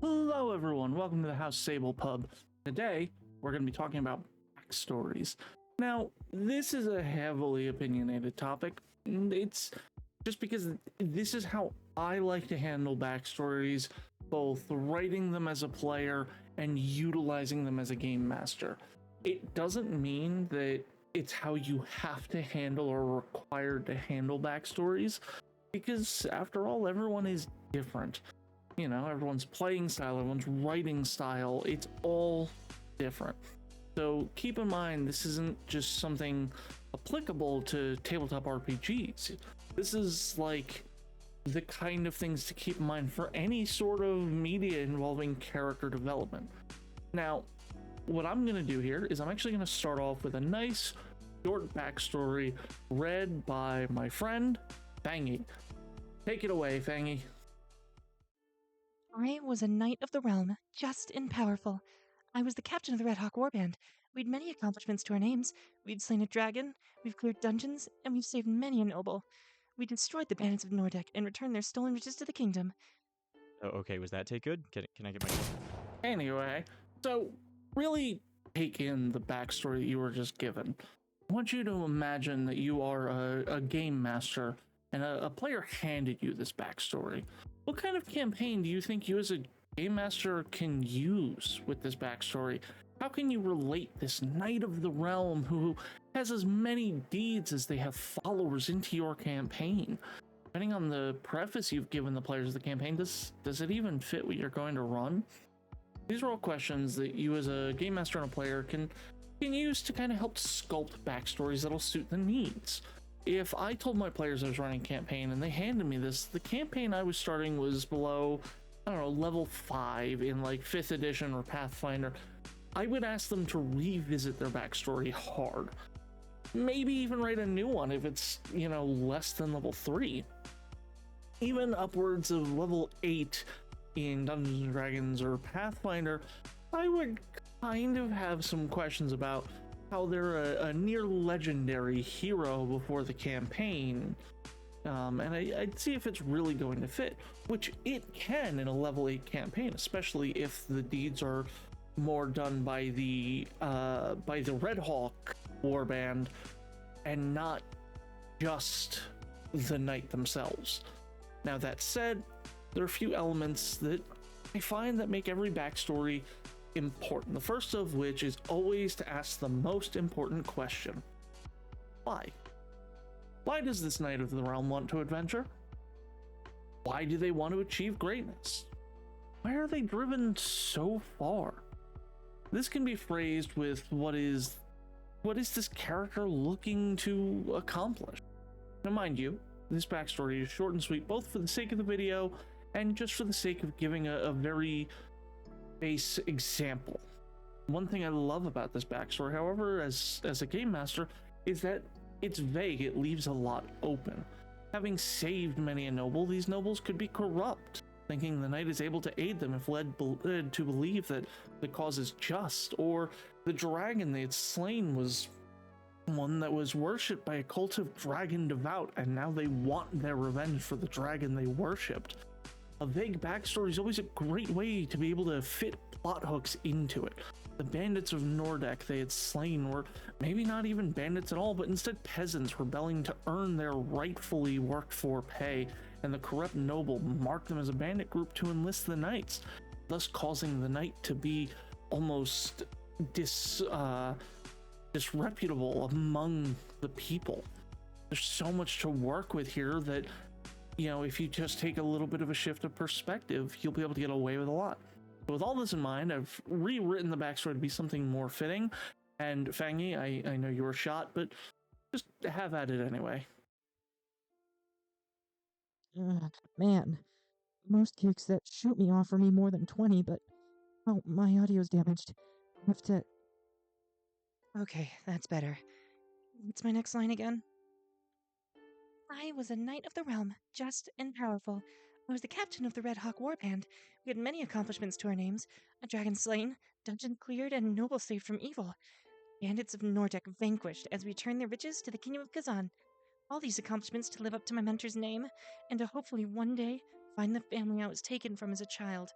Hello everyone, welcome to the House Sable Pub. Today, we're going to be talking about backstories. Now, this is a heavily opinionated topic. It's just because this is how I like to handle backstories, both writing them as a player and utilizing them as a game master. It doesn't mean that it's how you have to handle or required to handle backstories, because after all, everyone is different. You know, everyone's playing style, everyone's writing style, it's all different. So keep in mind, this isn't just something applicable to tabletop RPGs. This is like the kind of things to keep in mind for any sort of media involving character development. Now, what I'm going to do here is I'm actually going to start off with a nice short backstory read by my friend, Fangy. Take it away, Fangy. I was a knight of the realm, just and powerful. I was the captain of the Red Hawk Warband. We'd many accomplishments to our names. We'd slain a dragon, we've cleared dungeons, and we've saved many a noble. We destroyed the bandits of Nordek and returned their stolen riches to the kingdom. Oh, okay, was that take good? Can I get my... Anyway, so really take in the backstory that you were just given. I want you to imagine that you are a game master and a player handed you this backstory. What kind of campaign do you think you as a game master can use with this backstory? How can you relate this Knight of the Realm who has as many deeds as they have followers into your campaign? Depending on the preface you've given the players of the campaign, does it even fit what you're going to run? These are all questions that you as a game master and a player can use to kind of help sculpt backstories that'll suit the needs. If I told my players I was running a campaign and they handed me this, the campaign I was starting was below, I don't know, level 5 in like 5th edition or Pathfinder, I would ask them to revisit their backstory hard. Maybe even write a new one if it's, you know, less than level 3. Even upwards of level 8 in Dungeons and Dragons or Pathfinder, I would kind of have some questions about how they're a near legendary hero before the campaign, and I'd see if it's really going to fit, which it can in a level 8 campaign, especially if the deeds are more done by the Red Hawk Warband and not just the knight themselves. Now that said, there are a few elements that I find that make every backstory important. The first of which is always to ask the most important question. Why? Why does this Knight of the Realm want to adventure? Why do they want to achieve greatness? Why are they driven so far? This can be phrased with what is this character looking to accomplish? Now mind you, this backstory is short and sweet, both for the sake of the video and just for the sake of giving a very base example. One thing I love about this backstory, however, as a game master, is that it's vague. It leaves a lot open. Having saved many a noble, these nobles could be corrupt, thinking the knight is able to aid them if led to believe that the cause is just, or the dragon they had slain was one that was worshipped by a cult of dragon devout, and now they want their revenge for the dragon they worshipped. A vague backstory is always a great way to be able to fit plot hooks into it. The bandits of Nordek they had slain were maybe not even bandits at all, but instead peasants rebelling to earn their rightfully worked for pay, and the corrupt noble marked them as a bandit group to enlist the knights, thus causing the knight to be almost disreputable among the people. There's so much to work with here that, you know, if you just take a little bit of a shift of perspective, you'll be able to get away with a lot. So with all this in mind, I've rewritten the backstory to be something more fitting. And Fangy, I know you were shot, but just have at it anyway. Man, most kicks that shoot me offer me more than 20, but... Oh, my audio's damaged. I have to... Okay, that's better. What's my next line again? I was a knight of the realm, just and powerful. I was the captain of the Red Hawk Warband. We had many accomplishments to our names. A dragon slain, dungeon cleared, and noble saved from evil. Bandits of Nordek vanquished as we returned their riches to the kingdom of Kazan. All these accomplishments to live up to my mentor's name, and to hopefully one day find the family I was taken from as a child.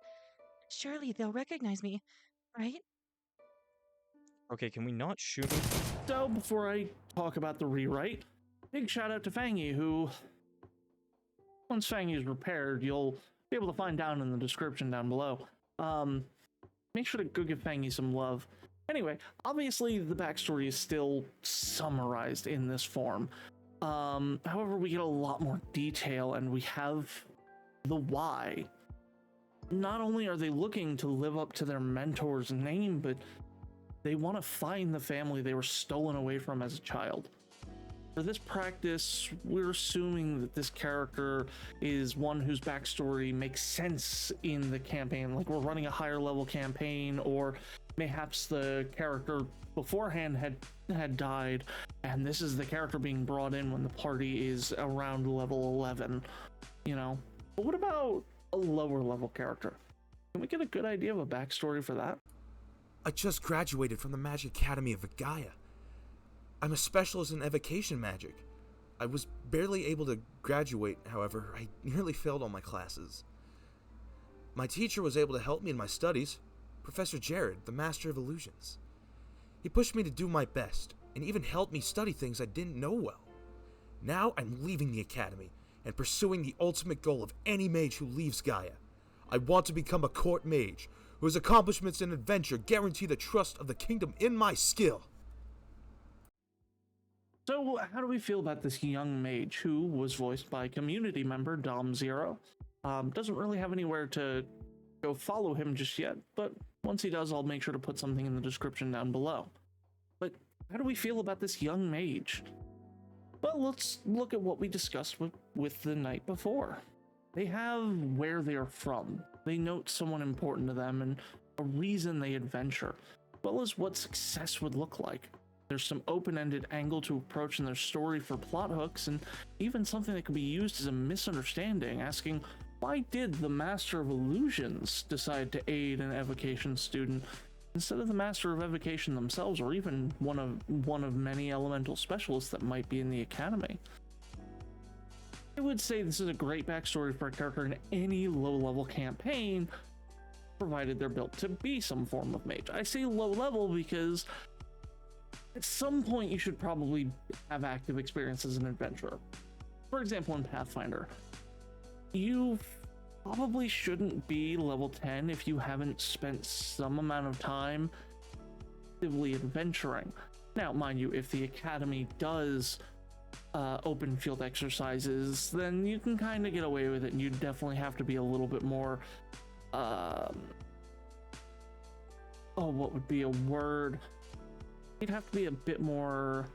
Surely they'll recognize me, right? Okay, can we not shoot me? So, before I talk about the rewrite, big shout out to Fangy, who, once Fangy is repaired, you'll be able to find down in the description down below. Make sure to go give Fangy some love. Anyway, obviously the backstory is still summarized in this form. However, we get a lot more detail and we have the why. Not only are they looking to live up to their mentor's name, but they want to find the family they were stolen away from as a child. For this practice, we're assuming that this character is one whose backstory makes sense in the campaign, like we're running a higher level campaign, or mayhaps the character beforehand had died, and this is the character being brought in when the party is around level 11, you know? But what about a lower level character? Can we get a good idea of a backstory for that? I just graduated from the Magic Academy of Gaia. I'm a specialist in evocation magic. I was barely able to graduate, however. I nearly failed all my classes. My teacher was able to help me in my studies, Professor Jared, the Master of Illusions. He pushed me to do my best, and even helped me study things I didn't know well. Now I'm leaving the academy, and pursuing the ultimate goal of any mage who leaves Gaia. I want to become a court mage, whose accomplishments and adventure guarantee the trust of the kingdom in my skill. So, how do we feel about this young mage who was voiced by community member Dom Zero? Doesn't really have anywhere to go follow him just yet, but once he does, I'll make sure to put something in the description down below. But how do we feel about this young mage? Well, let's look at what we discussed with the night before. They have where they're from. They note someone important to them and a reason they adventure, as well as what success would look like. There's some open-ended angle to approach in their story for plot hooks, and even something that can be used as a misunderstanding, asking, why did the Master of Illusions decide to aid an evocation student instead of the Master of Evocation themselves, or even one of many elemental specialists that might be in the academy? I would say this is a great backstory for a character in any low-level campaign, provided they're built to be some form of mage. I say low-level because at some point you should probably have active experience as an adventurer. For example, in Pathfinder, you probably shouldn't be level 10 if you haven't spent some amount of time actively adventuring. Now, mind you, if the academy does open field exercises, then you can kind of get away with it, and you definitely have to be a little bit more what would be a word? You'd have to be a bit more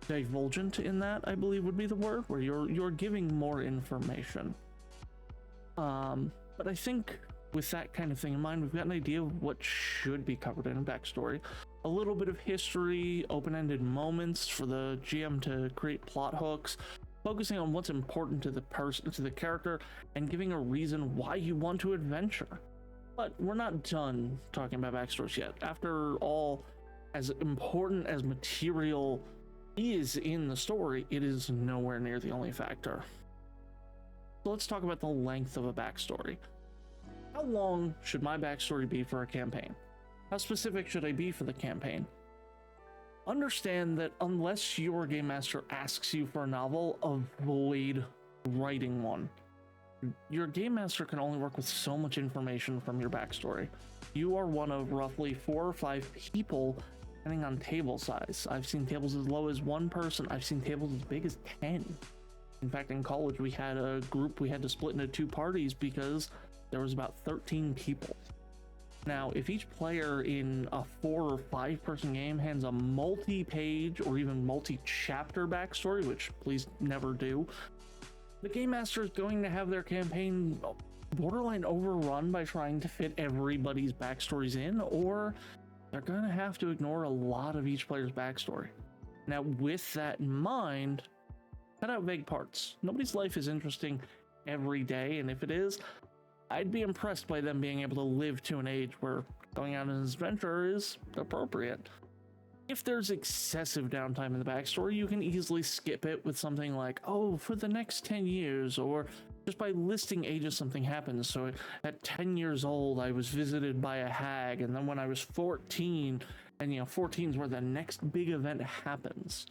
divulgent in that, I believe would be the word, where you're giving more information. But I think with that kind of thing in mind, we've got an idea of what should be covered in a backstory. A little bit of history, open-ended moments for the GM to create plot hooks, focusing on what's important to the person, to the character, and giving a reason why you want to adventure. But we're not done talking about backstories yet. After all, as important as material is in the story, it is nowhere near the only factor. So let's talk about the length of a backstory. How long should my backstory be for a campaign? How specific should I be for the campaign? Understand that unless your game master asks you for a novel, avoid writing one. Your game master can only work with so much information from your backstory. You are one of roughly 4 or 5 people, depending on table size. I've seen tables as low as 1 person. I've seen tables as big as 10. In fact, in college, we had a group we had to split into 2 parties because there was about 13 people. Now, if each player in a 4 or 5 person game hands a multi-page or even multi-chapter backstory, which please never do, the game master is going to have their campaign borderline overrun by trying to fit everybody's backstories in, or they're going to have to ignore a lot of each player's backstory. Now, with that in mind, cut out vague parts. Nobody's life is interesting every day, and if it is, I'd be impressed by them being able to live to an age where going out on an adventure is appropriate. If there's excessive downtime in the backstory, you can easily skip it with something like, oh, for the next 10 years, or Just by listing ages, something happens. So at 10 years old, I was visited by a hag, and then when I was 14, and 14 is where the next big event happens.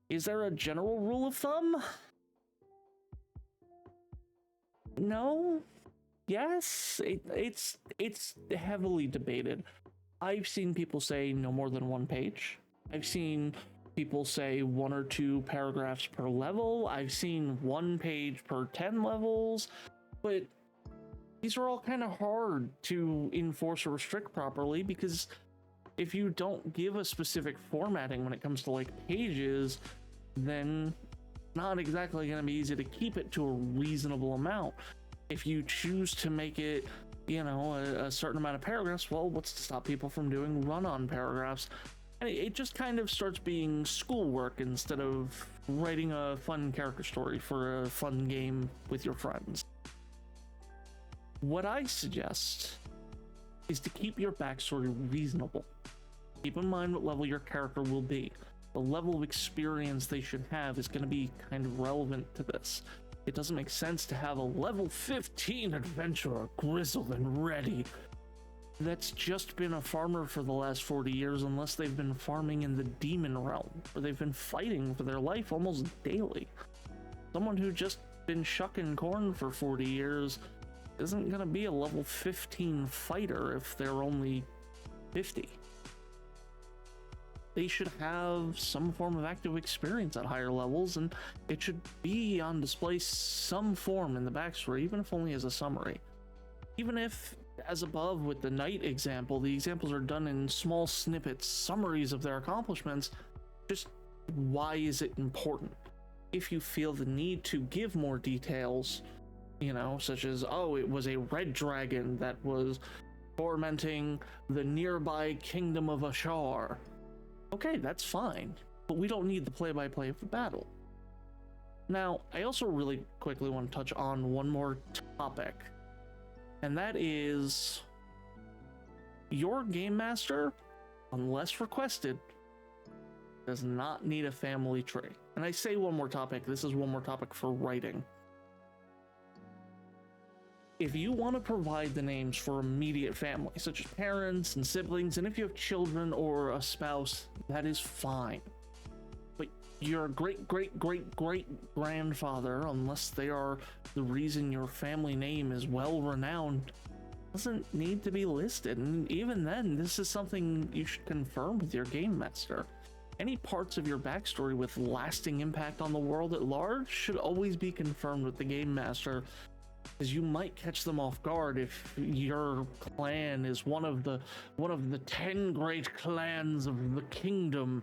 Is there a general rule of thumb? No? Yes? It's heavily debated. I've seen people say no more than 1 page. I've seen people say 1 or 2 paragraphs per level. I've seen 1 page per 10 levels, but these are all kind of hard to enforce or restrict properly, because if you don't give a specific formatting when it comes to like pages, then it's not exactly going to be easy to keep it to a reasonable amount. If you choose to make it, a certain amount of paragraphs, well, what's to stop people from doing run-on paragraphs? And it just kind of starts being schoolwork instead of writing a fun character story for a fun game with your friends. What I suggest is to keep your backstory reasonable. Keep in mind what level your character will be. The level of experience they should have is going to be kind of relevant to this. It doesn't make sense to have a level 15 adventurer, grizzled and ready, that's just been a farmer for the last 40 years, unless they've been farming in the demon realm, where they've been fighting for their life almost daily. Someone who just been shucking corn for 40 years isn't going to be a level 15 fighter if they're only 50. They should have some form of active experience at higher levels, and it should be on display some form in the backstory, even if only as a summary. Even if, as above with the knight example, the examples are done in small snippets, summaries of their accomplishments, just why is it important? If you feel the need to give more details, such as, oh, it was a red dragon that was tormenting the nearby kingdom of Ashar. Okay, that's fine, but we don't need the play-by-play of the battle. Now, I also really quickly want to touch on one more topic, and that is your game master, unless requested, does not need a family tree. And I say one more topic, this is one more topic for writing. If you want to provide the names for immediate family, such as parents and siblings, and if you have children or a spouse, that is fine. But your great-great-great-great-grandfather, unless they are the reason your family name is well-renowned, doesn't need to be listed. And even then, this is something you should confirm with your game master. Any parts of your backstory with lasting impact on the world at large should always be confirmed with the game master, because you might catch them off guard if your clan is one of the 10 great clans of the kingdom,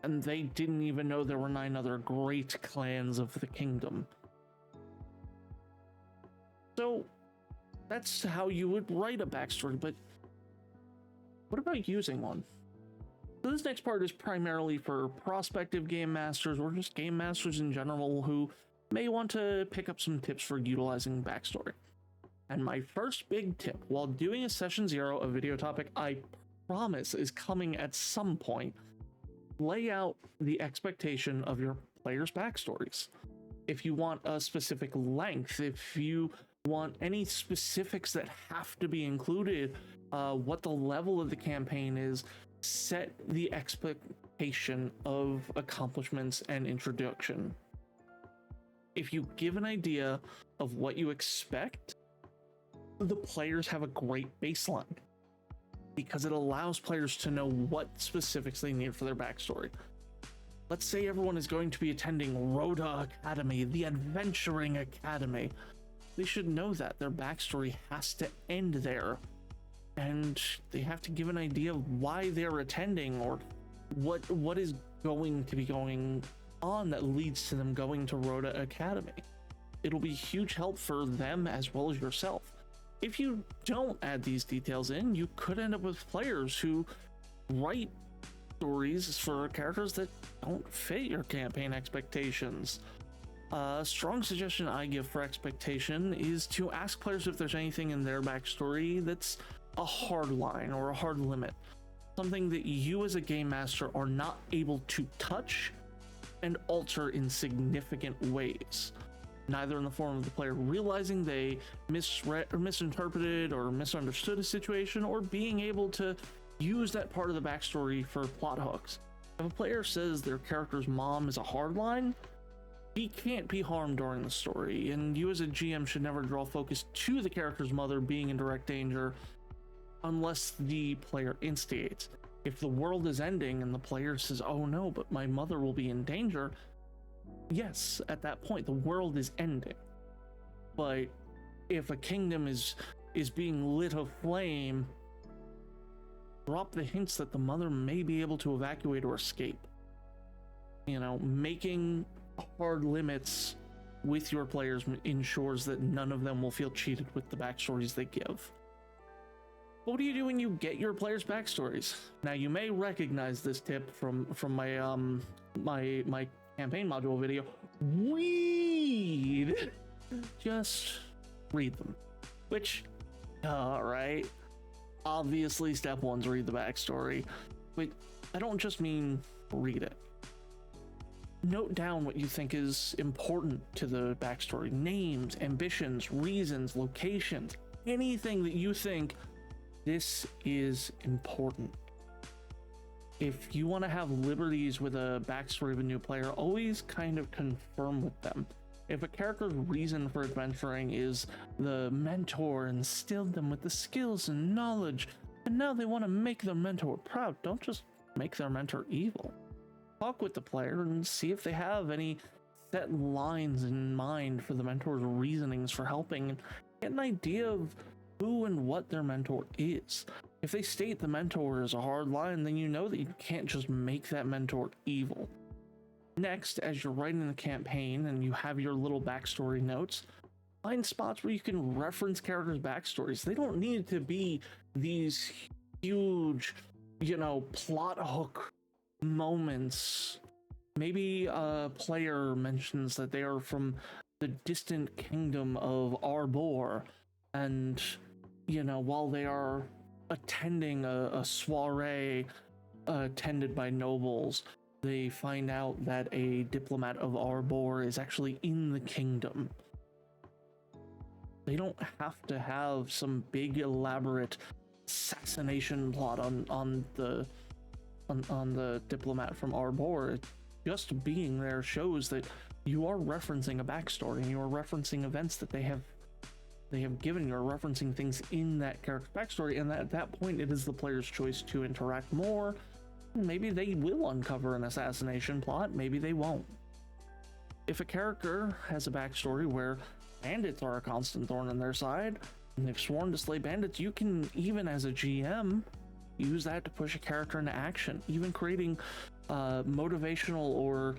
and they didn't even know there were 9 other great clans of the kingdom. So that's how you would write a backstory, but what about using one? So this next part is primarily for prospective game masters, or just game masters in general who may want to pick up some tips for utilizing backstory. And my first big tip while doing a session 0, a video topic I promise is coming at some point, lay out the expectation of your players' backstories. If you want a specific length, if you want any specifics that have to be included, what the level of the campaign is, set the expectation of accomplishments and introduction. If you give an idea of what you expect, the players have a great baseline, because it allows players to know what specifics they need for their backstory. Let's say everyone is going to be attending Rhoda Academy, the Adventuring Academy. They should know that their backstory has to end there, and they have to give an idea of why they're attending, or what is going to be going on that leads to them going to Rhoda Academy. It'll be huge help for them as well as yourself. If you don't add these details in, you could end up with players who write stories for characters that don't fit your campaign expectations. A strong suggestion I give for expectation is to ask players if there's anything in their backstory that's a hard line or a hard limit, something that you as a game master are not able to touch and alter in significant ways. neither in the form of the player realizing they misread or misinterpreted or misunderstood a situation, or being able to use that part of the backstory for plot hooks. If a player says their character's mom is a hardline, he can't be harmed during the story, and you as a GM should never draw focus to the character's mother being in direct danger unless the player instigates. If the world is ending and the player says, oh no, but my mother will be in danger, yes, at that point the world is ending. But if a kingdom is being lit aflame, drop the hints that the mother may be able to evacuate or escape. You know, making hard limits with your players ensures that none of them will feel cheated with the backstories they give. What do you do when you get your players' backstories? Now, you may recognize this tip from my my campaign module video. Just read them. Which, right? Obviously, step one's read the backstory, but I don't just mean read it. Note down what you think is important to the backstory: names, ambitions, reasons, locations, anything that you think this is important. If you want to have liberties with a backstory of a new player, always kind of confirm with them. If a character's reason for adventuring is the mentor instilled them with the skills and knowledge, and now they want to make their mentor proud, don't just make their mentor evil. Talk with the player and see if they have any set lines in mind for the mentor's reasonings for helping, and get an idea of who and what their mentor is. If they state the mentor is a hard line, then you know that you can't just make that mentor evil. Next, as you're writing the campaign and you have your little backstory notes, find spots where you can reference characters' backstories. They don't need to be these huge, plot hook moments. Maybe a player mentions that they are from the distant kingdom of Arbor, and while they are attending a soiree attended by nobles, they find out that a diplomat of Arbor is actually in the kingdom. They don't have to have some big elaborate assassination plot on the diplomat from Arbor. Just being there shows that you are referencing a backstory and you are referencing events that they have given. You're referencing things in that character's backstory, and at that point it is the player's choice to interact more. Maybe they will uncover an assassination plot, maybe they won't. If a character has a backstory where bandits are a constant thorn in their side, and they've sworn to slay bandits, you can, even as a GM, use that to push a character into action, even creating motivational or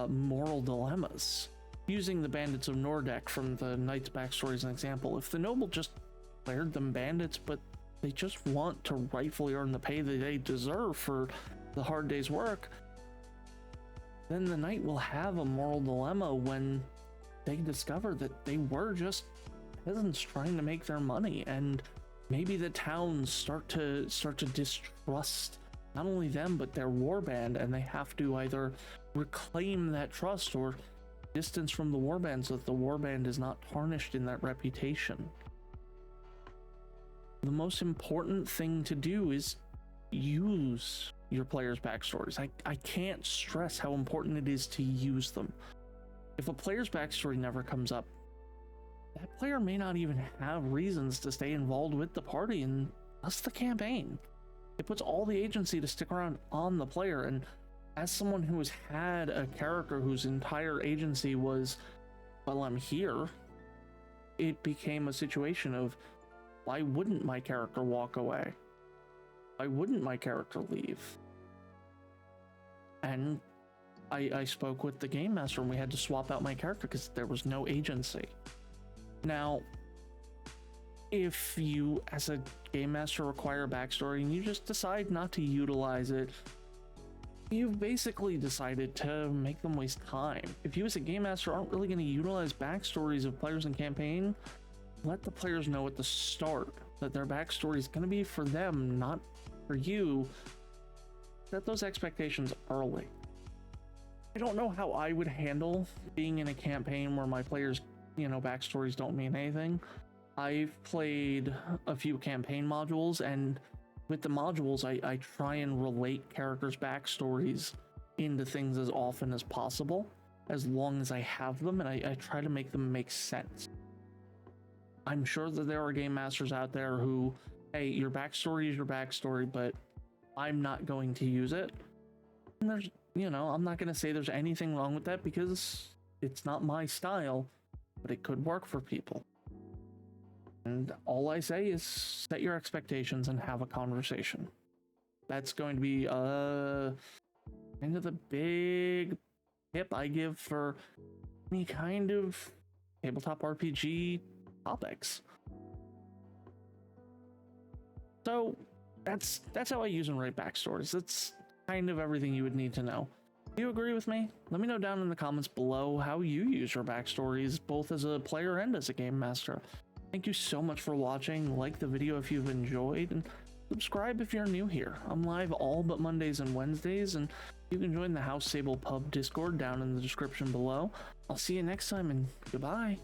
moral dilemmas. Using the bandits of Nordek from the knight's backstory as an example, if the noble just declared them bandits, but they just want to rightfully earn the pay that they deserve for the hard day's work, then the knight will have a moral dilemma when they discover that they were just peasants trying to make their money, and maybe the towns start to distrust not only them but their warband, and they have to either reclaim that trust or distance from the warband so that the warband is not tarnished in that reputation. The most important thing to do is use your players' backstories. I can't stress how important it is to use them. If a player's backstory never comes up, that player may not even have reasons to stay involved with the party, and thus the campaign. It puts all the agency to stick around on the player, and as someone who has had a character whose entire agency was, well, I'm here, it became a situation of, why wouldn't my character walk away? Why wouldn't my character leave? And I spoke with the game master and we had to swap out my character because there was no agency. Now, if you as a game master require a backstory and you just decide not to utilize it, you've basically decided to make them waste time. If you as a game master aren't really going to utilize backstories of players in campaign, let the players know at the start that their backstory is going to be for them, not for you. Set those expectations early. I don't know how I would handle being in a campaign where my players, backstories don't mean anything. I've played a few campaign modules, and with the modules, I try and relate characters' backstories into things as often as possible, as long as I have them, and I try to make them make sense. I'm sure that there are game masters out there who, hey, your backstory is your backstory, but I'm not going to use it. And there's, I'm not going to say there's anything wrong with that because it's not my style, but it could work for people. And all I say is set your expectations and have a conversation. That's going to be kind of the big tip I give for any kind of tabletop RPG topics. So that's how I use and write backstories. That's kind of everything you would need to know. Do you agree with me? Let me know down in the comments below how you use your backstories, both as a player and as a game master. Thank you so much for watching. Like the video if you've enjoyed, and subscribe if you're new here. I'm live all but Mondays and Wednesdays, and you can join the House Sable Pub Discord down in the description below. I'll see you next time, and goodbye.